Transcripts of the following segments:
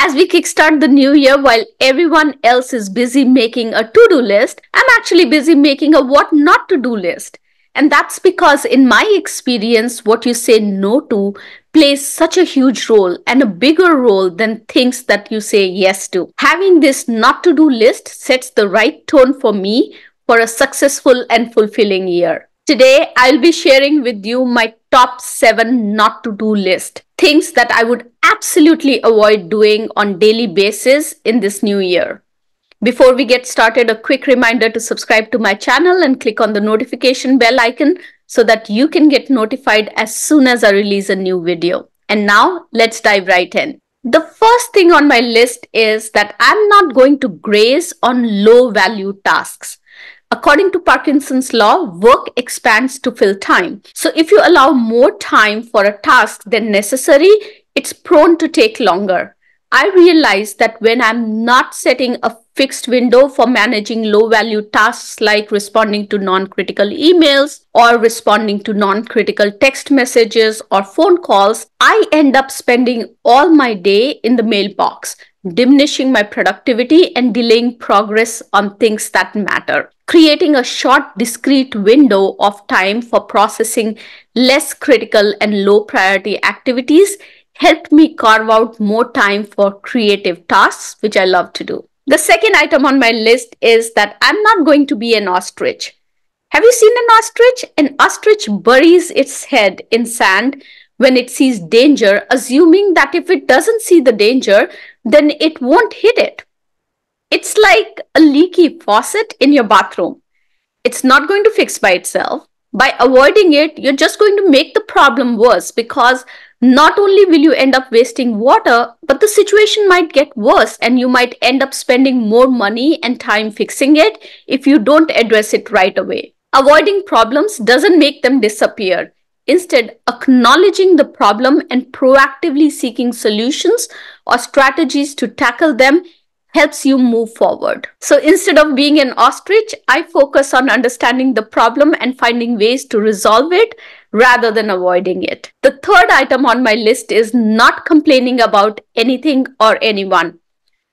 As we kickstart the new year, while everyone else is busy making a to-do list, I'm actually busy making a what not to do list. And that's because in my experience, what you say no to plays such a huge role and a bigger role than things that you say yes to. Having this not to do list sets the right tone for me for a successful and fulfilling year. Today, I'll be sharing with you my top 7 not to do list. Things that I would absolutely avoid doing on daily basis in this new year. Before we get started, a quick reminder to subscribe to my channel and click on the notification bell icon so that you can get notified as soon as I release a new video. And now let's dive right in. The first thing on my list is that I'm not going to graze on low value tasks. According to Parkinson's law, work expands to fill time. So if you allow more time for a task than necessary, it's prone to take longer. I realize that when I'm not setting a fixed window for managing low-value tasks like responding to non-critical emails or responding to non-critical text messages or phone calls, I end up spending all my day in the mailbox, diminishing my productivity and delaying progress on things that matter. Creating a short, discrete window of time for processing less critical and low-priority activities helped me carve out more time for creative tasks, which I love to do. The second item on my list is that I'm not going to be an ostrich. Have you seen an ostrich? An ostrich buries its head in sand when it sees danger, assuming that if it doesn't see the danger, then it won't hit it. It's like a leaky faucet in your bathroom. It's not going to fix by itself. By avoiding it, you're just going to make the problem worse because not only will you end up wasting water, but the situation might get worse and you might end up spending more money and time fixing it if you don't address it right away. Avoiding problems doesn't make them disappear. Instead, acknowledging the problem and proactively seeking solutions or strategies to tackle them helps you move forward. So instead of being an ostrich, I focus on understanding the problem and finding ways to resolve it rather than avoiding it. The third item on my list is not complaining about anything or anyone.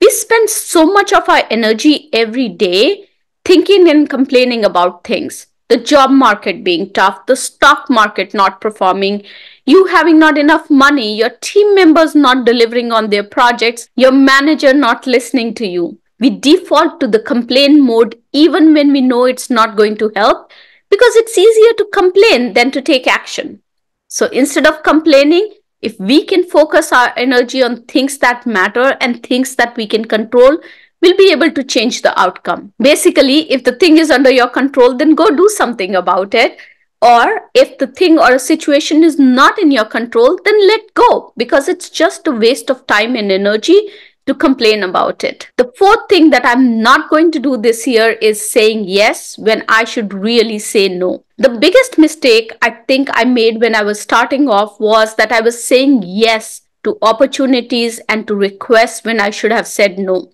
We spend so much of our energy every day thinking and complaining about things. The job market being tough, the stock market not performing, you having not enough money, your team members not delivering on their projects, your manager not listening to you. We default to the complain mode even when we know it's not going to help because it's easier to complain than to take action. So instead of complaining, if we can focus our energy on things that matter and things that we can control, we'll be able to change the outcome. Basically, if the thing is under your control, then go do something about it. Or if the thing or a situation is not in your control, then let go because it's just a waste of time and energy to complain about it. The fourth thing that I'm not going to do this year is saying yes when I should really say no. The biggest mistake I think I made when I was starting off was that I was saying yes to opportunities and to requests when I should have said no.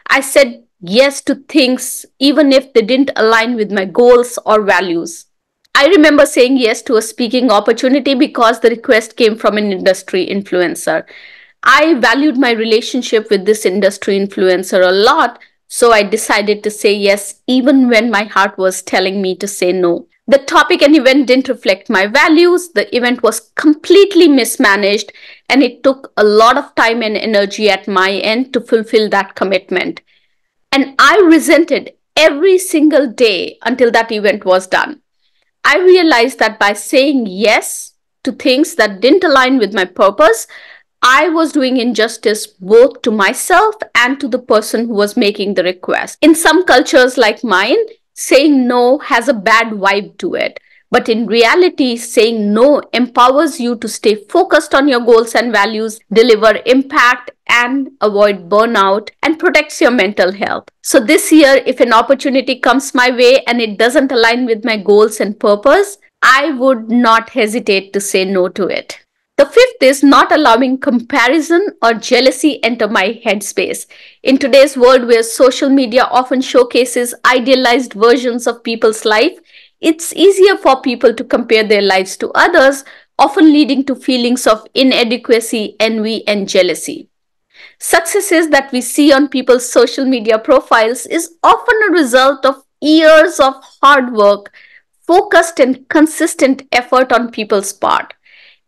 I said yes to things even if they didn't align with my goals or values. I remember saying yes to a speaking opportunity because the request came from an industry influencer. I valued my relationship with this industry influencer a lot, so I decided to say yes even when my heart was telling me to say no. The topic and event didn't reflect my values, the event was completely mismanaged, and it took a lot of time and energy at my end to fulfill that commitment. And I resented every single day until that event was done. I realized that by saying yes to things that didn't align with my purpose, I was doing injustice both to myself and to the person who was making the request. In some cultures like mine, saying no has a bad vibe to it. But in reality, saying no empowers you to stay focused on your goals and values, deliver impact and avoid burnout, and protects your mental health. So this year, if an opportunity comes my way and it doesn't align with my goals and purpose, I would not hesitate to say no to it. The fifth is not allowing comparison or jealousy enter my headspace. In today's world where social media often showcases idealized versions of people's life, it's easier for people to compare their lives to others, often leading to feelings of inadequacy, envy, and jealousy. Successes that we see on people's social media profiles is often a result of years of hard work, focused and consistent effort on people's part.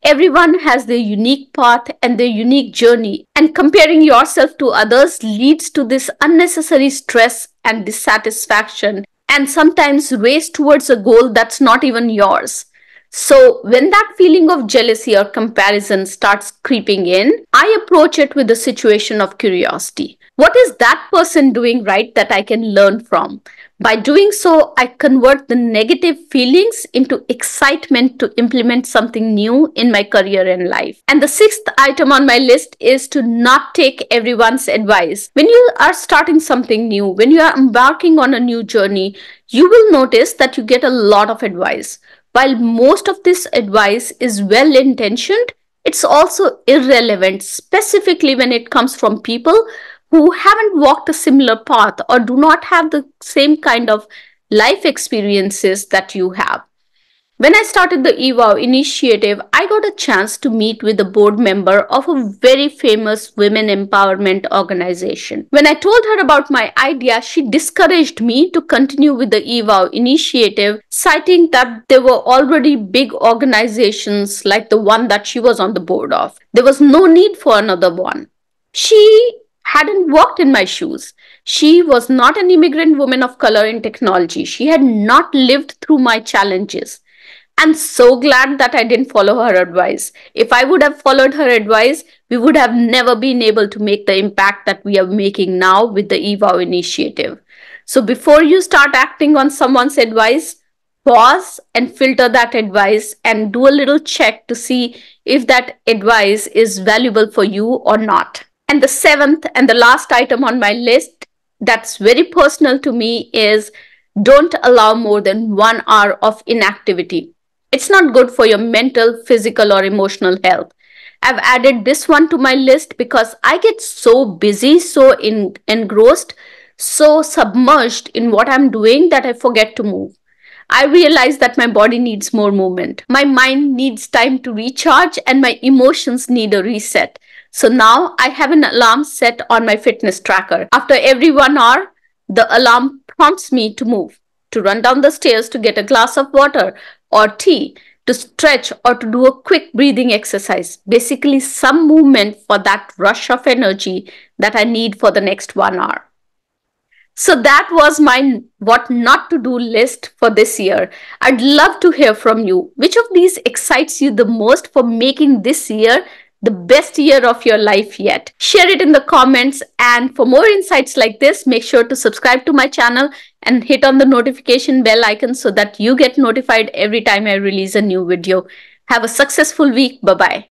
Everyone has their unique path and their unique journey, and comparing yourself to others leads to this unnecessary stress and dissatisfaction, and sometimes race towards a goal that's not even yours. So, when that feeling of jealousy or comparison starts creeping in, I approach it with a situation of curiosity. What is that person doing right that I can learn from? By doing so, I convert the negative feelings into excitement to implement something new in my career and life. And the sixth item on my list is to not take everyone's advice. When you are starting something new, when you are embarking on a new journey, you will notice that you get a lot of advice. While most of this advice is well intentioned, it's also irrelevant, specifically when it comes from people who haven't walked a similar path or do not have the same kind of life experiences that you have. When I started the 𝐃𝐈𝐒 initiative, I got a chance to meet with a board member of a very famous women empowerment organization. When I told her about my idea, she discouraged me to continue with the 𝐃𝐈𝐒 initiative, citing that there were already big organizations like the one that she was on the board of. There was no need for another one. She hadn't walked in my shoes. She was not an immigrant woman of color in technology. She had not lived through my challenges. I'm so glad that I didn't follow her advice. If I would have followed her advice, we would have never been able to make the impact that we are making now with the 𝐃𝐈𝐒 initiative. So before you start acting on someone's advice, pause and filter that advice and do a little check to see if that advice is valuable for you or not. And the seventh and the last item on my list that's very personal to me is don't allow more than 1 hour of inactivity. It's not good for your mental, physical, or emotional health. I've added this one to my list because I get so busy, so engrossed, so submerged in what I'm doing that I forget to move. I realize that my body needs more movement. My mind needs time to recharge and my emotions need a reset. So now I have an alarm set on my fitness tracker. After every 1 hour, the alarm prompts me to move, to run down the stairs to get a glass of water or tea, to stretch or to do a quick breathing exercise. Basically, some movement for that rush of energy that I need for the next 1 hour. So that was my what not to do list for this year. I'd love to hear from you. Which of these excites you the most for making this year the best year of your life yet? Share it in the comments, and for more insights like this, make sure to subscribe to my channel and hit on the notification bell icon so that you get notified every time I release a new video. Have a successful week. Bye-bye.